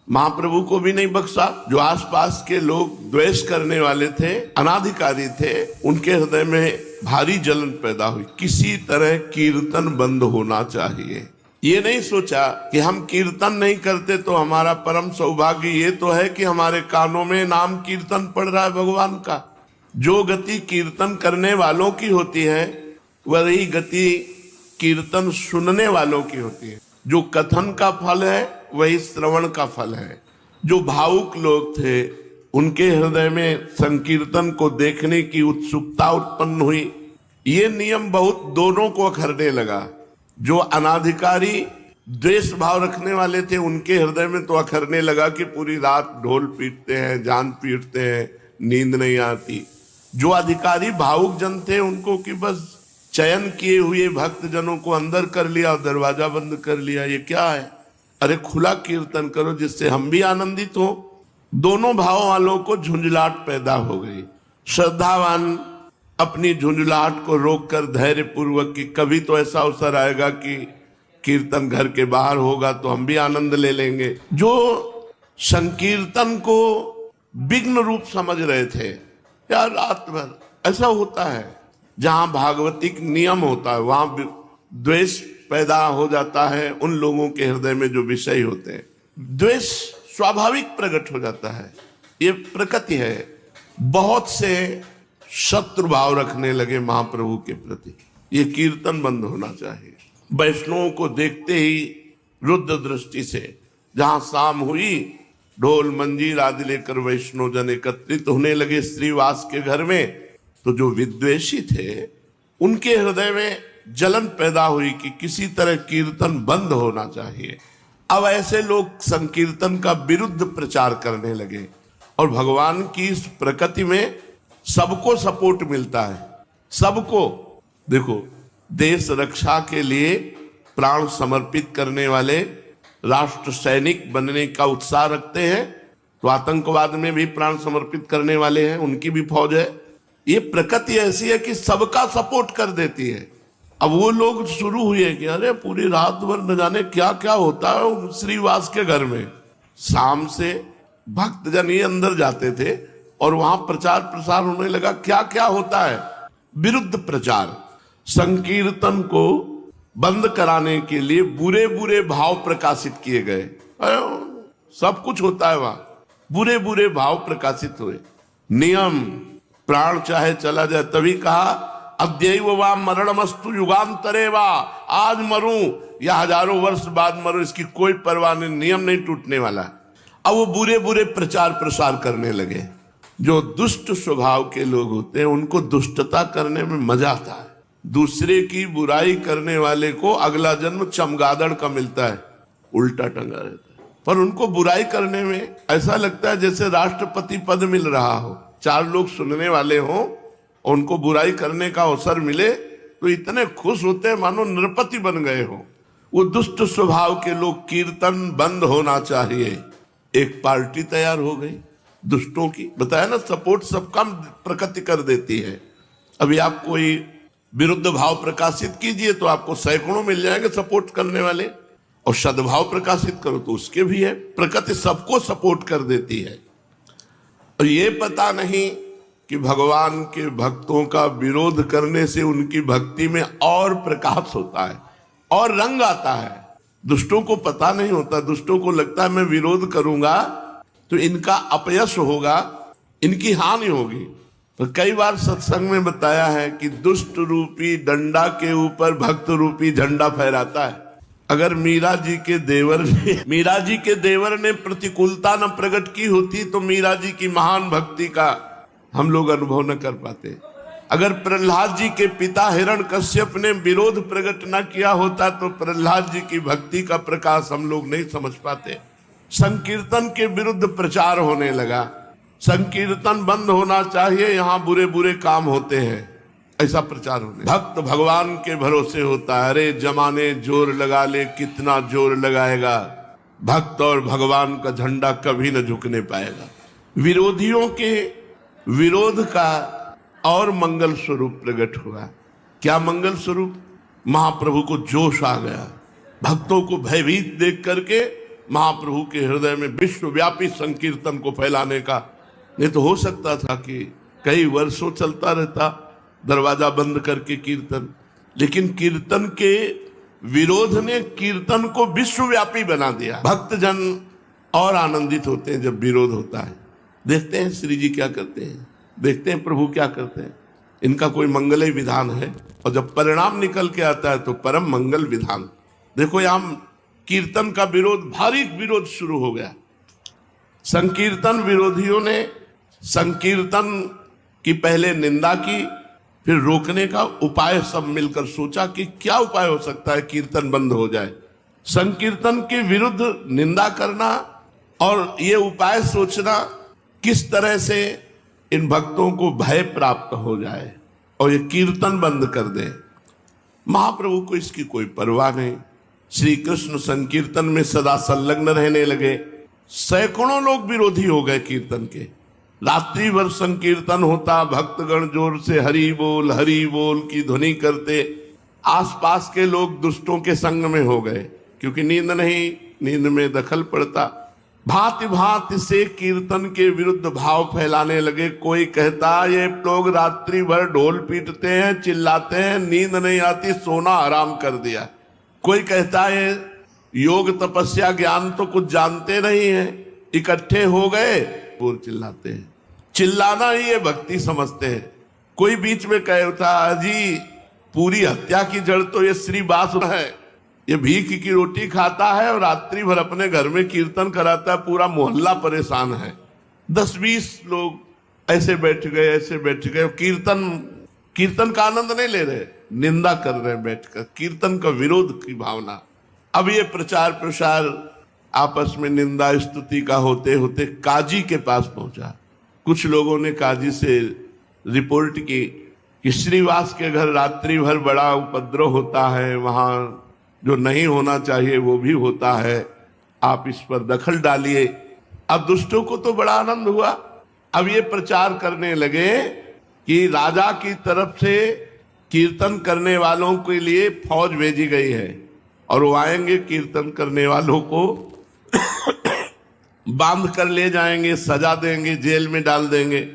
महाप्रभु को भी नहीं बख्शा। जो आसपास के लोग द्वेष करने वाले थे, अनाधिकारी थे, उनके हृदय में भारी जलन पैदा हुई। किसी तरह कीर्तन बंद होना चाहिए। ये नहीं सोचा कि हम कीर्तन नहीं करते तो हमारा परम सौभाग्य ये तो है कि हमारे कानों में नाम कीर्तन पड़ रहा है भगवान का। जो गति कीर्तन करने वालों की होती है वही गति कीर्तन सुनने वालों की होती है। जो कथन का फल है वही श्रवण का फल है। जो भावुक लोग थे उनके हृदय में संकीर्तन को देखने की उत्सुकता उत्पन्न हुई। ये नियम बहुत दोनों को अखरने लगा। जो अनाधिकारी द्वेष भाव रखने वाले थे उनके हृदय में तो अखरने लगा कि पूरी रात ढोल पीटते हैं, जान पीटते हैं, नींद नहीं आती। जो अधिकारी भावुक जन थे उनको कि बस चयन किए हुए भक्त जनों को अंदर कर लिया और दरवाजा बंद कर लिया। ये क्या है? अरे खुला कीर्तन करो जिससे हम भी आनंदित हो। दोनों भाव वालों को झुंझलाहट पैदा हो गई। श्रद्धावान अपनी झुंझलाहट को रोककर धैर्य पूर्वक कि कभी तो ऐसा अवसर आएगा कि कीर्तन घर के बाहर होगा तो हम भी आनंद ले लेंगे। जो संकीर्तन को विघ्न रूप समझ रहे थे, यार रात भर ऐसा होता है जहां भागवतिक नियम होता है वहां द्वेष पैदा हो जाता है। उन लोगों के हृदय में जो विषय होते हैं, द्वेष स्वाभाविक प्रकट हो जाता है, ये प्रकृति है। बहुत से शत्रु भाव रखने लगे महाप्रभु के प्रति। ये कीर्तन बंद होना चाहिए। वैष्णवों को देखते ही रुद्र दृष्टि से जहां शाम हुई, ढोल मंजीर आदि लेकर वैष्णव जन एकत्रित होने लगे श्रीवास के घर में। तो जो विद्वेषी थे उनके हृदय में जलन पैदा हुई कि किसी तरह कीर्तन बंद होना चाहिए। अब ऐसे लोग संकीर्तन का विरुद्ध प्रचार करने लगे और भगवान की इस प्रकृति में सबको सपोर्ट मिलता है। सबको देखो, देश रक्षा के लिए प्राण समर्पित करने वाले राष्ट्र सैनिक बनने का उत्साह रखते हैं तो आतंकवाद में भी प्राण समर्पित करने वाले हैं, उनकी भी फौज है। ये प्रकृति ऐसी है कि सबका सपोर्ट कर देती है। अब वो लोग शुरू हुए कि अरे पूरी रात भर न जाने क्या क्या होता है श्रीवास के घर में। शाम से भक्तजन ही अंदर जाते थे और वहां प्रचार प्रसार होने लगा। क्या क्या होता है? विरुद्ध प्रचार। संकीर्तन को बंद कराने के लिए बुरे बुरे भाव प्रकाशित किए गए। सब कुछ होता है वहां, बुरे बुरे भाव प्रकाशित हुए। नियम, प्राण चाहे चला जाए, तभी कहा अद्यैव वा मरणमस्तु युगांतरे वा, आज मरूं या हजारों वर्ष बाद मरूं, इसकी कोई परवाह नहीं, नियम नहीं टूटने वाला। अब वो बुरे बुरे प्रचार प्रसार करने लगे। जो दुष्ट स्वभाव के लोग होते हैं उनको दुष्टता करने में मजा आता है। दूसरे की बुराई करने वाले को अगला जन्म चमगादड़ का मिलता है, उल्टा टंगा रहता है। पर उनको बुराई करने में ऐसा लगता है जैसे राष्ट्रपति पद मिल रहा हो। चार लोग सुनने वाले हों और उनको बुराई करने का अवसर मिले तो इतने खुश होते हैं मानो नृपति बन गए हो। वो दुष्ट स्वभाव के लोग, कीर्तन बंद होना चाहिए। एक पार्टी तैयार हो गई दुष्टों की। बताया ना, सपोर्ट सबका प्रकृति कर देती है। अभी आप कोई विरुद्ध भाव प्रकाशित कीजिए तो आपको सैकड़ों मिल जाएंगे सपोर्ट करने वाले, और सद्भाव प्रकाशित करो तो उसके भी है। प्रकृति सबको सपोर्ट कर देती है। और ये पता नहीं कि भगवान के भक्तों का विरोध करने से उनकी भक्ति में और प्रकाश होता है और रंग आता है। दुष्टों को पता नहीं होता। दुष्टों को लगता है मैं विरोध करूंगा तो इनका अपयश होगा, इनकी हानि होगी। तो कई बार सत्संग में बताया है कि दुष्ट रूपी डंडा के ऊपर भक्त रूपी झंडा फहराता है। अगर मीरा जी के देवर ने प्रतिकूलता न प्रकट की होती तो मीरा जी की महान भक्ति का हम लोग अनुभव न कर पाते। अगर प्रहलाद जी के पिता हिरण्यकश्यप ने विरोध प्रकट न किया होता तो प्रहलाद जी की भक्ति का प्रकाश हम लोग नहीं समझ पाते। संकीर्तन के विरुद्ध प्रचार होने लगा। संकीर्तन बंद होना चाहिए, यहाँ बुरे बुरे काम होते हैं, ऐसा प्रचार होने। भक्त भगवान के भरोसे होता है। अरे जमाने जोर लगा ले, कितना जोर लगाएगा, भक्त और भगवान का झंडा कभी न झुकने पाएगा। विरोधियों के विरोध का और मंगल स्वरूप प्रकट हुआ। क्या मंगल स्वरूप? महाप्रभु को जोश आ गया। भक्तों को भयभीत देख करके महाप्रभु के हृदय में विश्वव्यापी संकीर्तन को फैलाने का। नहीं तो हो सकता था कि कई वर्षों चलता रहता दरवाजा बंद करके कीर्तन, लेकिन कीर्तन के विरोध ने कीर्तन को विश्वव्यापी बना दिया। भक्तजन और आनंदित होते हैं जब विरोध होता है। देखते हैं श्री जी क्या करते हैं, देखते हैं प्रभु क्या करते हैं। इनका कोई मंगलय विधान है और जब परिणाम निकल के आता है तो परम मंगल विधान। देखो यहां कीर्तन का विरोध, भारी विरोध शुरू हो गया। संकीर्तन विरोधियों ने संकीर्तन की पहले निंदा की, फिर रोकने का उपाय सब मिलकर सोचा कि क्या उपाय हो सकता है कीर्तन बंद हो जाए। संकीर्तन के विरुद्ध निंदा करना और ये उपाय सोचना किस तरह से इन भक्तों को भय प्राप्त हो जाए और ये कीर्तन बंद कर दे। महाप्रभु को इसकी कोई परवाह नहीं। श्री कृष्ण संकीर्तन में सदा संलग्न रहने लगे। सैकड़ों लोग विरोधी हो गए कीर्तन के। रात्रि भर संकीर्तन होता, भक्तगण जोर से हरि बोल की ध्वनि करते। आसपास के लोग दुष्टों के संग में हो गए, क्योंकि नींद नहीं, नींद में दखल पड़ता। भांति भांति से कीर्तन के विरुद्ध भाव फैलाने लगे। कोई कहता ये लोग रात्रि भर ढोल पीटते हैं, चिल्लाते हैं, नींद नहीं आती, सोना आराम कर दिया। कोई कहता है योग तपस्या ज्ञान तो कुछ जानते नहीं है, इकट्ठे हो गए बोल चिल्लाते हैं। चिल्लाना ही ये भक्ति समझते हैं। कोई बीच में कहता जी पूरी हत्या की जड़ तो ये श्रीवास है, ये भीख की रोटी खाता है और रात्रि भर अपने घर में कीर्तन कराता है, पूरा मोहल्ला परेशान है। 10-20 लोग ऐसे बैठ गए कीर्तन का आनंद नहीं ले रहे, निंदा कर रहे हैं बैठकर, कीर्तन का विरोध की भावना। अब ये प्रचार प्रसार आपस में निंदा स्तुति का होते होते काजी के पास पहुंचा। कुछ लोगों ने काजी से रिपोर्ट की कि श्रीवास के घर रात्रि भर बड़ा उपद्रव होता है, वहां जो नहीं होना चाहिए वो भी होता है, आप इस पर दखल डालिए। अब दुष्टों को तो बड़ा आनंद हुआ। अब ये प्रचार करने लगे कि राजा की तरफ से कीर्तन करने वालों के लिए फौज भेजी गई है और वो आएंगे, कीर्तन करने वालों को बांध कर ले जाएंगे, सजा देंगे, जेल में डाल देंगे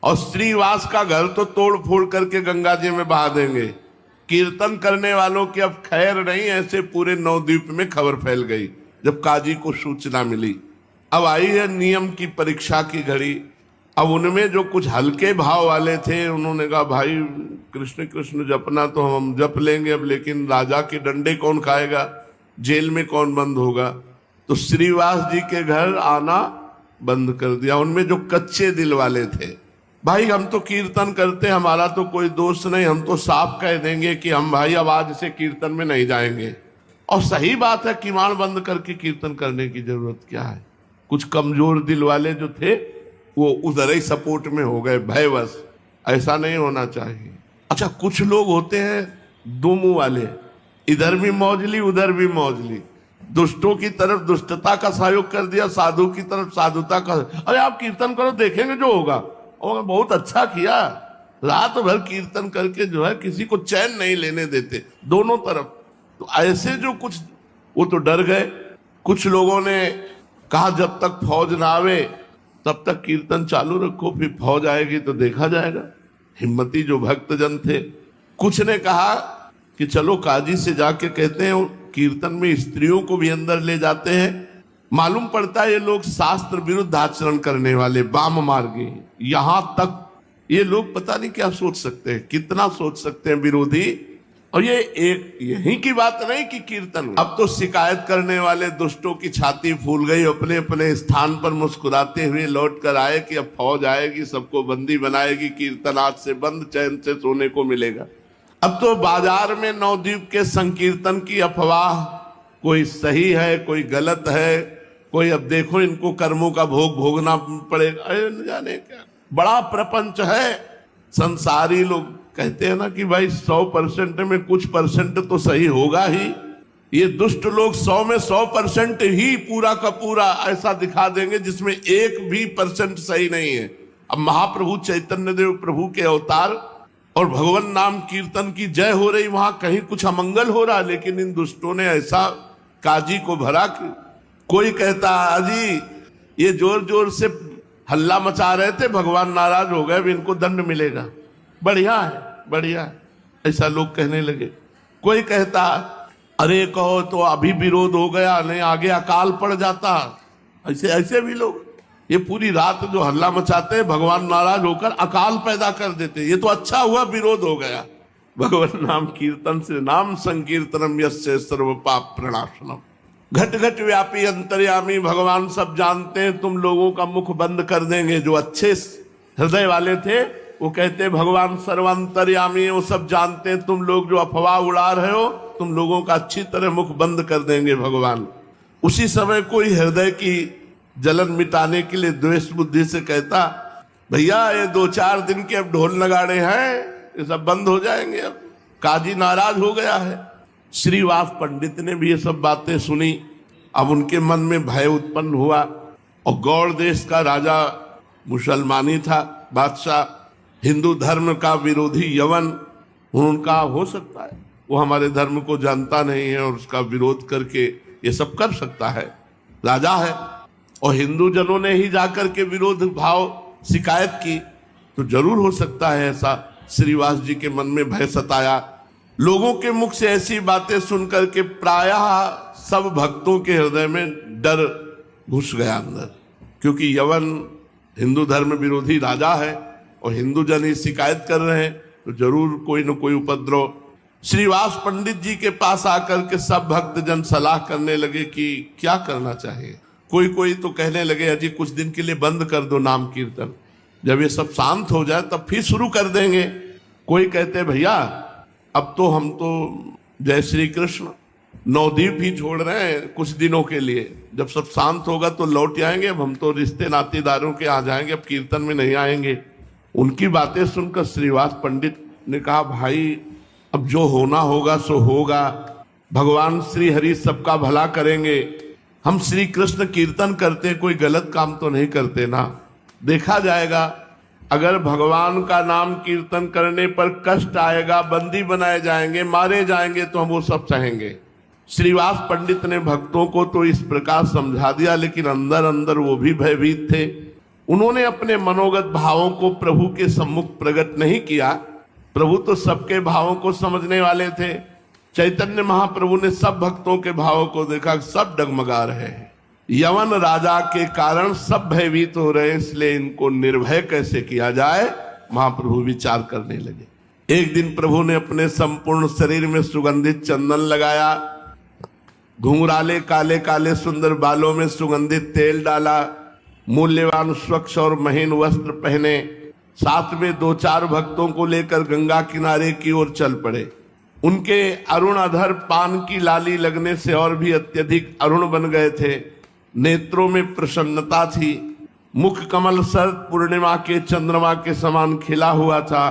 और श्रीवास का घर तो तोड़ फोड़ करके गंगा जी में बहा देंगे। कीर्तन करने वालों की अब खैर नहीं। ऐसे पूरे नवद्वीप में खबर फैल गई जब काजी को सूचना मिली। अब आई है नियम की परीक्षा की घड़ी। अब उनमें जो कुछ हल्के भाव वाले थे उन्होंने कहा भाई कृष्ण कृष्ण जपना तो हम जप लेंगे अब, लेकिन राजा के डंडे कौन खाएगा, जेल में कौन बंद होगा। तो श्रीवास जी के घर आना बंद कर दिया। उनमें जो कच्चे दिल वाले थे, भाई हम तो कीर्तन करते, हमारा तो कोई दोष नहीं, हम तो साफ कह देंगे कि हम भाई अब आज से कीर्तन में नहीं जाएंगे। और सही बात है, किवाड़ बंद करके कीर्तन करने की जरूरत क्या है। कुछ कमजोर दिल वाले जो थे वो उधर ही सपोर्ट में हो गए भयवश। ऐसा नहीं होना चाहिए। अच्छा, कुछ लोग होते हैं दो मुंह वाले, इधर भी मौजली उधर भी मौजली। दुष्टों की तरफ दुष्टता का सहयोग कर दिया, साधु की तरफ साधुता का। अरे आप कीर्तन करो, देखेंगे जो होगा। और बहुत अच्छा किया, रात भर कीर्तन करके जो है किसी को चैन नहीं लेने देते दोनों तरफ। तो ऐसे जो कुछ वो तो डर गए। कुछ लोगों ने कहा जब तक फौज ना आवे तब तक कीर्तन चालू रखो, फिर फौज आएगी तो देखा जाएगा। हिम्मती जो भक्तजन थे। कुछ ने कहा कि चलो काजी से जाके कहते हैं कीर्तन में स्त्रियों को भी अंदर ले जाते हैं। मालूम पड़ता है ये लोग शास्त्र विरुद्ध आचरण करने वाले वाम मार्गी। यहां तक ये लोग पता नहीं क्या सोच सकते हैं, कितना सोच सकते हैं विरोधी। और ये एक यही की बात नहीं कि कीर्तन, अब तो शिकायत करने वाले दुष्टों की छाती फूल गई। अपने अपने स्थान पर मुस्कुराते हुए लौट कर आए कि अब फौज आएगी, सबको बंदी बनाएगी, कीर्तन आज से बंद, चैन से सोने को मिलेगा। अब तो बाजार में नवद्वीप के संकीर्तन की अफवाह, कोई सही है कोई गलत है, कोई अब देखो इनको कर्मों का भोग भोगना पड़ेगा, अरे न जाने क्या बड़ा प्रपंच है। संसारी लोग कहते हैं ना कि भाई 100% में कुछ परसेंट तो सही होगा ही। ये दुष्ट लोग 100 में 100% ही पूरा का पूरा ऐसा दिखा देंगे जिसमें 1% सही नहीं है। अब महाप्रभु चैतन्य देव प्रभु के अवतार और भगवान नाम कीर्तन की जय हो रही, वहां कहीं कुछ अमंगल हो रहा, लेकिन इन दुष्टों ने ऐसा काजी को भरा कि कोई कहता अजी ये जोर जोर से हल्ला मचा रहे थे, भगवान नाराज हो गए, अब इनको दंड मिलेगा, बढ़िया है बढ़िया है, ऐसा लोग कहने लगे। कोई कहता अरे कहो तो अभी विरोध हो गया, नहीं आगे अकाल पड़ जाता। ऐसे ऐसे भी लोग ये पूरी रात जो हल्ला मचाते हैं, भगवान नाराज होकर अकाल पैदा कर देते, ये तो अच्छा हुआ विरोध हो गया। भगवान नाम कीर्तन से, नाम संकीर्तनम यस्य सर्व पाप प्रणाशनम। घट घट व्यापी अंतर्यामी, भगवान सब जानते हैं, तुम लोगों का मुख बंद कर देंगे। जो अच्छे हृदय वाले थे वो कहते भगवान सर्वांतर्यामी, वो सब जानते हैं, तुम लोग जो अफवाह उड़ा रहे हो, तुम लोगों का अच्छी तरह मुख बंद कर देंगे भगवान। उसी समय कोई हृदय की जलन मिटाने के लिए द्वेष बुद्धि से कहता भैया ये 2-4 दिन के अब ढोल नगाड़े हैं, ये सब बंद हो जाएंगे, अब काजी नाराज हो गया है। श्रीवास पंडित ने भी ये सब बातें सुनी। अब उनके मन में भय उत्पन्न हुआ, और गौड़ देश का राजा मुसलमानी था, बादशाह, हिंदू धर्म का विरोधी यवन, उनका हो सकता है वो हमारे धर्म को जानता नहीं है और उसका विरोध करके ये सब कर सकता है, राजा है। और हिंदू जनों ने ही जाकर के विरोध भाव शिकायत की, तो जरूर हो सकता है ऐसा। श्रीवास जी के मन में भय सताया। लोगों के मुख से ऐसी बातें सुनकर के प्रायः सब भक्तों के हृदय में डर घुस गया अंदर, क्योंकि यवन हिंदू धर्म विरोधी राजा है और हिंदू जन ही शिकायत कर रहे हैं, तो जरूर कोई न कोई उपद्रव। श्रीवास पंडित जी के पास आकर के सब भक्त जन सलाह करने लगे कि क्या करना चाहिए। कोई कोई तो कहने लगे अजी कुछ दिन के लिए बंद कर दो नाम कीर्तन, जब ये सब शांत हो जाए तब फिर शुरू कर देंगे। कोई कहते भैया अब तो हम तो जय श्री कृष्ण नवद्वीप ही छोड़ रहे हैं कुछ दिनों के लिए, जब सब शांत होगा तो लौट आएंगे, अब हम तो रिश्ते नातेदारों के आ जाएंगे, अब कीर्तन में नहीं आएंगे। उनकी बातें सुनकर श्रीवास पंडित ने कहा भाई अब जो होना होगा सो होगा, भगवान श्री हरि सबका भला करेंगे। हम श्री कृष्ण कीर्तन करते, कोई गलत काम तो नहीं करते ना, देखा जाएगा। अगर भगवान का नाम कीर्तन करने पर कष्ट आएगा, बंदी बनाए जाएंगे, मारे जाएंगे, तो हम वो सब सहेंगे। श्रीवास पंडित ने भक्तों को तो इस प्रकार समझा दिया, लेकिन अंदर अंदर वो भी भयभीत थे। उन्होंने अपने मनोगत भावों को प्रभु के सम्मुख प्रकट नहीं किया। प्रभु तो सबके भावों को समझने वाले थे। चैतन्य महाप्रभु ने सब भक्तों के भावों को देखा, सब डगमगा रहे हैं, यवन राजा के कारण सब भयभीत हो रहे हैं, इसलिए इनको निर्भय कैसे किया जाए। महाप्रभु विचार करने लगे। एक दिन प्रभु ने अपने संपूर्ण शरीर में सुगंधित चंदन लगाया, घुंघराले काले काले सुंदर बालों में सुगंधित तेल डाला, मूल्यवान स्वच्छ और महीन वस्त्र पहने, साथ में 2-4 भक्तों को लेकर गंगा किनारे की ओर चल पड़े। उनके अरुण अधर पान की लाली लगने से और भी अत्यधिक अरुण बन गए थे। नेत्रों में प्रसन्नता थी, मुख कमल शरद पूर्णिमा के चंद्रमा के समान खिला हुआ था।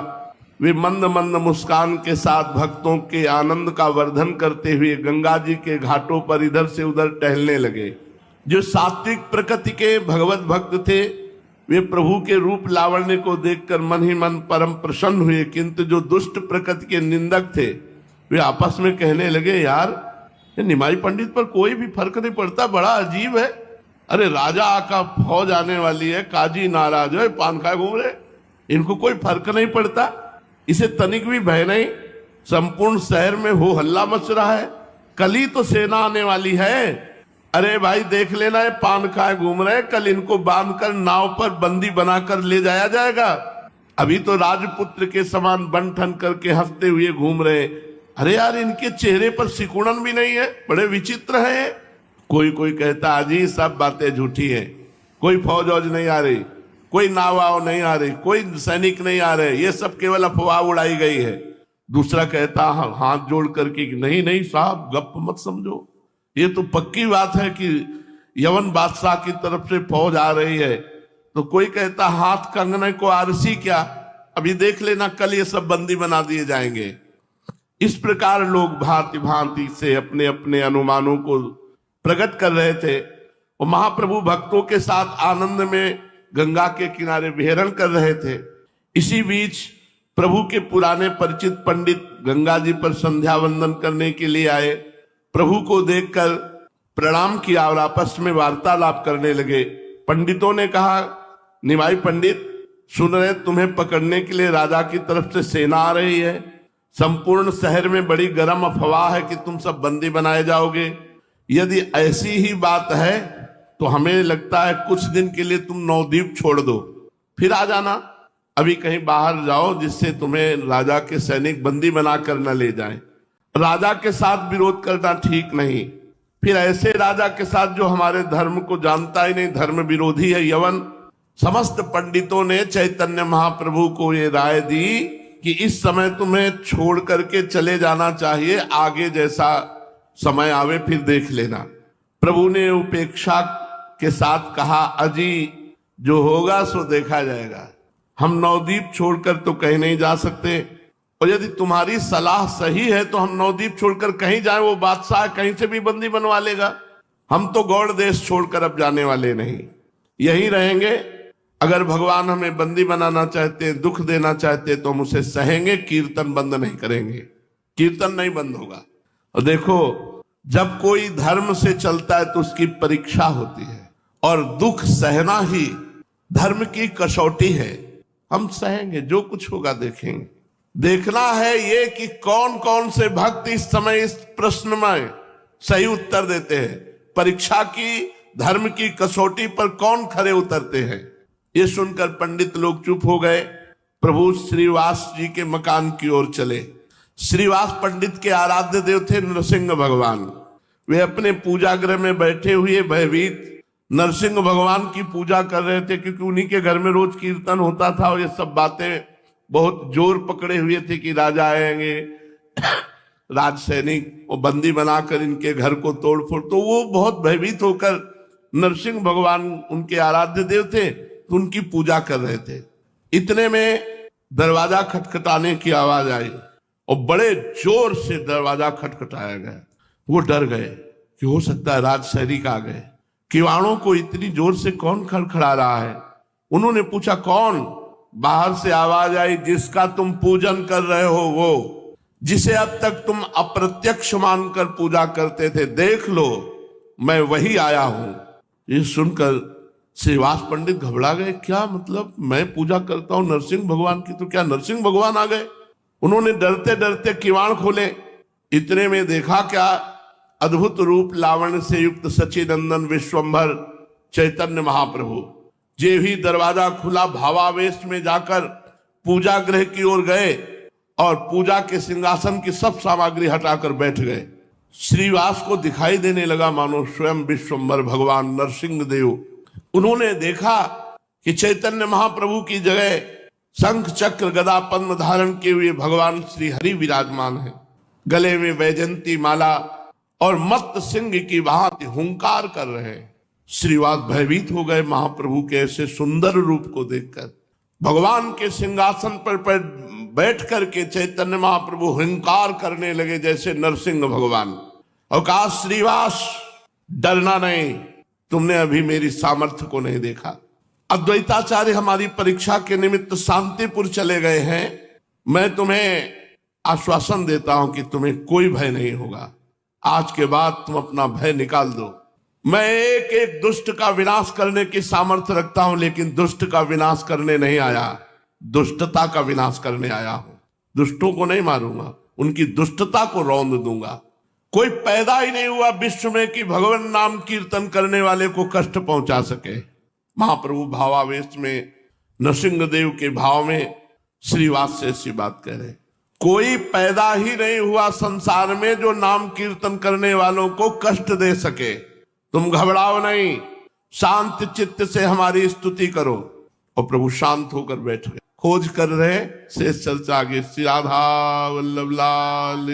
वे मंद मंद मुस्कान के साथ भक्तों के आनंद का वर्धन करते हुए गंगा जी के घाटों पर इधर से उधर टहलने लगे। जो सात्विक प्रकृति के भगवत भक्त थे, वे प्रभु के रूप लावण्य को देखकर मन ही मन परम प्रसन्न हुए, किंतु जो दुष्ट प्रकृति के निंदक थे, वे आपस में कहने लगे यार ये निमाई पंडित पर कोई भी फर्क नहीं पड़ता, बड़ा अजीब है। अरे राजा का फौज आने वाली है, काजी नाराज है, पान खाए घूम रहे, इनको कोई फर्क नहीं पड़ता, इसे तनिक भी भय नहीं। संपूर्ण शहर में हो हल्ला मच रहा है, कल ही तो सेना आने वाली है। अरे भाई देख लेना, ये पान खाए घूम रहे, कल इनको बांधकर नाव पर बंदी बनाकर ले जाया जाएगा। अभी तो राजपुत्र के समान बन ठन करके हंसते हुए घूम रहे। अरे यार इनके चेहरे पर सिकुड़न भी नहीं है, बड़े विचित्र है। कोई कोई कहता अजी सब बातें झूठी हैं, कोई फौज वौज नहीं आ रही, कोई नाव वाव नहीं आ रही, कोई सैनिक नहीं आ रहे, ये सब केवल अफवाह उड़ाई गई है। दूसरा कहता हाथ जोड़ करके नहीं नहीं साहब गप मत समझो, ये तो पक्की बात है कि यवन बादशाह की तरफ से फौज आ रही है। तो कोई कहता हाथ कंगने को आरसी क्या, अभी देख लेना कल ये सब बंदी बना दिए जाएंगे। इस प्रकार लोग भांति भांति से अपने अपने अनुमानों को प्रकट कर रहे थे। और महाप्रभु भक्तों के साथ आनंद में गंगा के किनारे विहरण कर रहे थे। इसी बीच प्रभु के पुराने परिचित पंडित गंगा जी पर संध्या वंदन करने के लिए आए। प्रभु को देखकर प्रणाम किया और आपस में वार्तालाप करने लगे। पंडितों ने कहा, निमाई पंडित सुन रहे, तुम्हें पकड़ने के लिए राजा की तरफ से सेना आ रही है। संपूर्ण शहर में बड़ी गर्म अफवाह है कि तुम सब बंदी बनाए जाओगे। यदि ऐसी ही बात है तो हमें लगता है कुछ दिन के लिए तुम नवद्वीप छोड़ दो, फिर आ जाना। अभी कहीं बाहर जाओ जिससे तुम्हें राजा के सैनिक बंदी बनाकर न ले जाएं। राजा के साथ विरोध करना ठीक नहीं, फिर ऐसे राजा के साथ जो हमारे धर्म को जानता ही नहीं, धर्म विरोधी है, यवन। समस्त पंडितों ने चैतन्य महाप्रभु को ये राय दी कि इस समय तुम्हें छोड़ करके चले जाना चाहिए, आगे जैसा समय आवे फिर देख लेना। प्रभु ने उपेक्षा के साथ कहा, अजी जो होगा सो देखा जाएगा। हम नवद्वीप छोड़कर तो कहीं नहीं जा सकते, और यदि तुम्हारी सलाह सही है तो हम नवद्वीप छोड़कर कहीं जाए, वो बादशाह कहीं से भी बंदी बनवा लेगा। हम तो गौड़ देश छोड़कर अब जाने वाले नहीं, यहीं रहेंगे। अगर भगवान हमें बंदी बनाना चाहते हैं, दुख देना चाहते हैं, तो हम उसे सहेंगे, कीर्तन बंद नहीं करेंगे, कीर्तन नहीं बंद होगा। और देखो, जब कोई धर्म से चलता है तो उसकी परीक्षा होती है, और दुख सहना ही धर्म की कसौटी है। हम सहेंगे, जो कुछ होगा देखेंगे। देखना है ये कि कौन कौन से भक्त इस समय इस प्रश्न में सही उत्तर देते हैं। परीक्षा की, धर्म की कसौटी पर कौन खरे उतरते हैं। ये सुनकर पंडित लोग चुप हो गए। प्रभु श्रीवास जी के मकान की ओर चले। श्रीवास पंडित के आराध्य देव थे नरसिंह भगवान। वे अपने पूजा गृह में बैठे हुए भयभीत नरसिंह भगवान की पूजा कर रहे थे, क्योंकि उन्हीं के घर में रोज कीर्तन होता था, और ये सब बातें बहुत जोर पकड़े हुए थे कि राजा आएंगे, राज सैनिक वो बंदी बनाकर इनके घर को तोड़ फोड़। तो वो बहुत भयभीत होकर, नरसिंह भगवान उनके आराध्य देव थे, तो उनकी पूजा कर रहे थे। इतने में दरवाजा खटखटाने की आवाज आई, और बड़े जोर से दरवाजा खटखटाया गया। वो डर गए कि हो सकता है राज सैनिक आ गए। किवाड़ों को इतनी जोर से कौन खड़खड़ा रहा है। उन्होंने पूछा, कौन? बाहर से आवाज आई, जिसका तुम पूजन कर रहे हो, वो जिसे अब तक तुम अप्रत्यक्ष मानकर पूजा करते थे, देख लो मैं वही आया हूं। ये सुनकर श्रीवास पंडित घबरा गए। क्या मतलब, मैं पूजा करता हूं नरसिंह भगवान की, तो क्या नरसिंह भगवान आ गए? उन्होंने डरते डरते किवाड़ खोले। इतने में देखा क्या, अद्भुत रूप लावण्य से युक्त सचिनंदन विश्वंभर चैतन्य महाप्रभु जे भी दरवाजा खुला, भावावेश में जाकर पूजा गृह की ओर गए और पूजा के सिंहासन की सब सामग्री हटाकर बैठ गए। श्रीवास को दिखाई देने लगा मानो स्वयं विश्वंभर भगवान नरसिंह देव। उन्होंने देखा कि चैतन्य महाप्रभु की जगह शंख चक्र गदा पद्म धारण किए हुए भगवान श्री हरि विराजमान है। गले में वैजंती माला और मत्त सिंह की भांति हुंकार कर रहे हैं। श्रीवास भयभीत हो गए महाप्रभु के ऐसे सुंदर रूप को देखकर। भगवान के सिंहासन पर बैठ करके चैतन्य महाप्रभु हुंकार करने लगे जैसे नरसिंह भगवान, और कहा, श्रीवास डरना नहीं, तुमने अभी मेरी सामर्थ्य को नहीं देखा। अद्वैताचार्य हमारी परीक्षा के निमित्त शांतिपुर चले गए हैं। मैं तुम्हें आश्वासन देता हूं कि तुम्हें कोई भय नहीं होगा। आज के बाद तुम अपना भय निकाल दो। मैं एक एक दुष्ट का विनाश करने की सामर्थ्य रखता हूं, लेकिन दुष्ट का विनाश करने नहीं आया, दुष्टता का विनाश करने आया हूं। दुष्टों को नहीं मारूंगा, उनकी दुष्टता को रौंद दूंगा। कोई पैदा ही नहीं हुआ विश्व में कि भगवान नाम कीर्तन करने वाले को कष्ट पहुंचा सके। महाप्रभु भावावेश में, नरसिंह देव के भाव में श्रीवास से ऐसी बात कह रहे। कोई पैदा ही नहीं हुआ संसार में जो नाम कीर्तन करने वालों को कष्ट दे सके। तुम घबराओ नहीं, शांत चित्त से हमारी स्तुति करो। और प्रभु शांत होकर बैठ गए। खोज कर रहे, शेष चर्चा आगे। श्री राधा वल्लभ लाल।